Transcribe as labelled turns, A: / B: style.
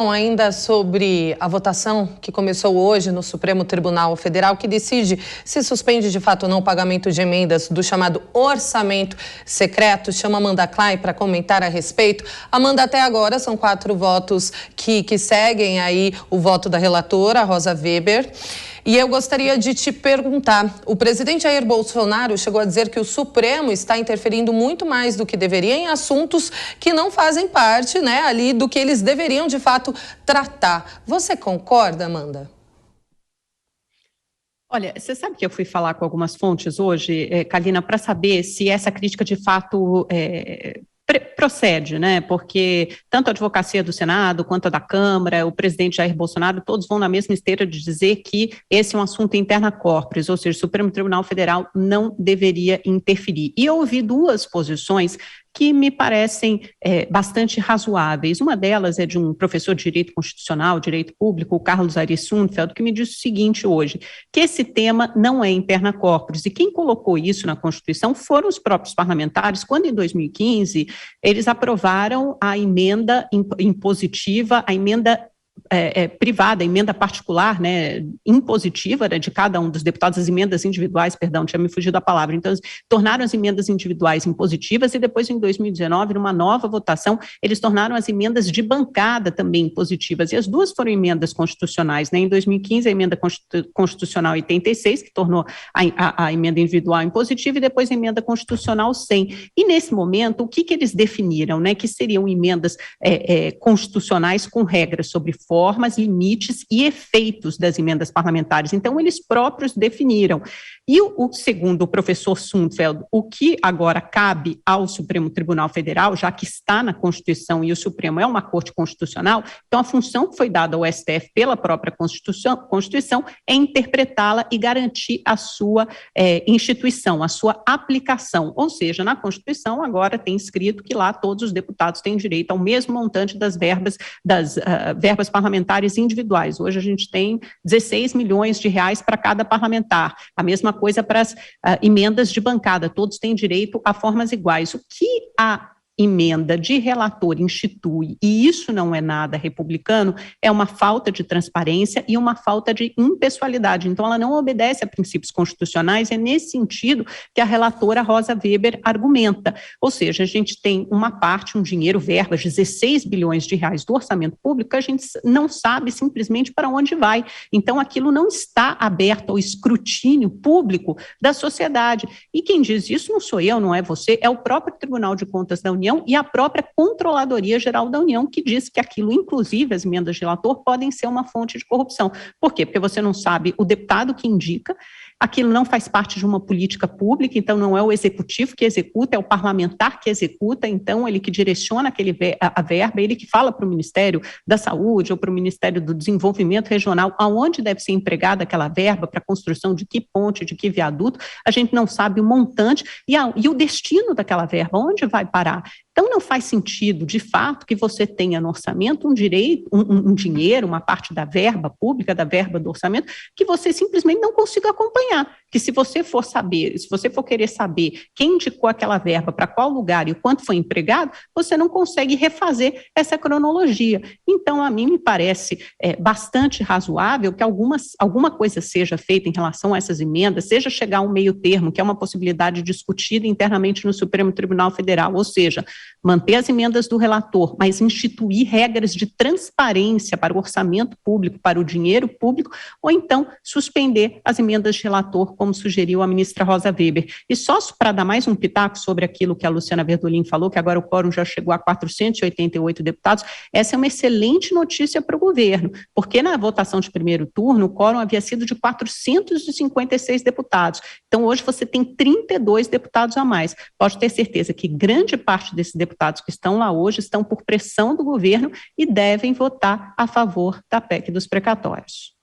A: Bom, ainda sobre a votação que começou hoje no Supremo Tribunal Federal, que decide se suspende de fato ou não o pagamento de emendas do chamado orçamento secreto, chama Amanda Klein para comentar a respeito. Amanda, até agora são 4 votos que seguem aí o voto da relatora, Rosa Weber. E eu gostaria de te perguntar, o presidente Jair Bolsonaro chegou a dizer que o Supremo está interferindo muito mais do que deveria em assuntos que não fazem parte, ali do que eles deveriam de fato tratar. Você concorda, Amanda?
B: Olha, você sabe que eu fui falar com algumas fontes hoje, Kalina, para saber se essa crítica de fato procede, né? Porque tanto a advocacia do Senado quanto a da Câmara, o presidente Jair Bolsonaro, todos vão na mesma esteira de dizer que esse é um assunto interna corporis, ou seja, o Supremo Tribunal Federal não deveria interferir. E eu ouvi 2 posições que me parecem bastante razoáveis. Uma delas é de um professor de Direito Constitucional, Direito Público, o Carlos Ari Sundfeld, que me disse o seguinte hoje, que esse tema não é interna corporis, e quem colocou isso na Constituição foram os próprios parlamentares, quando em 2015 eles aprovaram a emenda impositiva, a emenda privada, emenda particular, né, impositiva, né, de cada um dos deputados, as emendas individuais, perdão, tinha me fugido a palavra, então tornaram as emendas individuais impositivas e depois em 2019, numa nova votação, eles tornaram as emendas de bancada também impositivas, e as 2 foram emendas constitucionais, né, em 2015 a emenda constitucional 86, que tornou a emenda individual impositiva, e depois a emenda constitucional 100, e nesse momento, o que eles definiram, né, que seriam emendas constitucionais com regras sobre formas, limites e efeitos das emendas parlamentares. Então, eles próprios definiram. E segundo o professor Sundfeld, o que agora cabe ao Supremo Tribunal Federal, já que está na Constituição e o Supremo é uma corte constitucional, então a função que foi dada ao STF pela própria Constituição é interpretá-la e garantir a sua instituição, a sua aplicação. Ou seja, na Constituição agora tem escrito que lá todos os deputados têm direito ao mesmo montante das verbas parlamentares individuais. Hoje a gente tem 16 milhões de reais para cada parlamentar. A mesma coisa para as emendas de bancada. Todos têm direito a formas iguais. O que a emenda de relator institui, e isso não é nada republicano, é uma falta de transparência e uma falta de impessoalidade. Então, ela não obedece a princípios constitucionais, é nesse sentido que a relatora Rosa Weber argumenta. Ou seja, a gente tem uma parte, um dinheiro, verbas, 16 bilhões de reais do orçamento público, que a gente não sabe simplesmente para onde vai. Então, aquilo não está aberto ao escrutínio público da sociedade. E quem diz isso não sou eu, não é você, é o próprio Tribunal de Contas da União e a própria Controladoria Geral da União, que diz que aquilo, inclusive as emendas de relator, podem ser uma fonte de corrupção. Por quê? Porque você não sabe o deputado que indica, aquilo não faz parte de uma política pública, então não é o executivo que executa, é o parlamentar que executa, então ele que direciona a verba, ele que fala para o Ministério da Saúde ou para o Ministério do Desenvolvimento Regional aonde deve ser empregada aquela verba para a construção de que ponte, de que viaduto, a gente não sabe o montante e o destino daquela verba, onde vai parar. Então, não faz sentido, de fato, que você tenha no orçamento um dinheiro, uma parte da verba pública, da verba do orçamento, que você simplesmente não consiga acompanhar. Que se você for querer saber quem indicou aquela verba, para qual lugar e o quanto foi empregado, você não consegue refazer essa cronologia. Então, a mim me parece bastante razoável que alguma coisa seja feita em relação a essas emendas, seja chegar a um meio termo, que é uma possibilidade discutida internamente no Supremo Tribunal Federal, ou seja, manter as emendas do relator, mas instituir regras de transparência para o orçamento público, para o dinheiro público, ou então suspender as emendas de relator, como sugeriu a ministra Rosa Weber. E só para dar mais um pitaco sobre aquilo que a Luciana Verdolin falou, que agora o quórum já chegou a 488 deputados, essa é uma excelente notícia para o governo, porque na votação de primeiro turno, o quórum havia sido de 456 deputados. Então, hoje você tem 32 deputados a mais. Pode ter certeza que grande parte desses deputados que estão lá hoje estão por pressão do governo e devem votar a favor da PEC dos precatórios.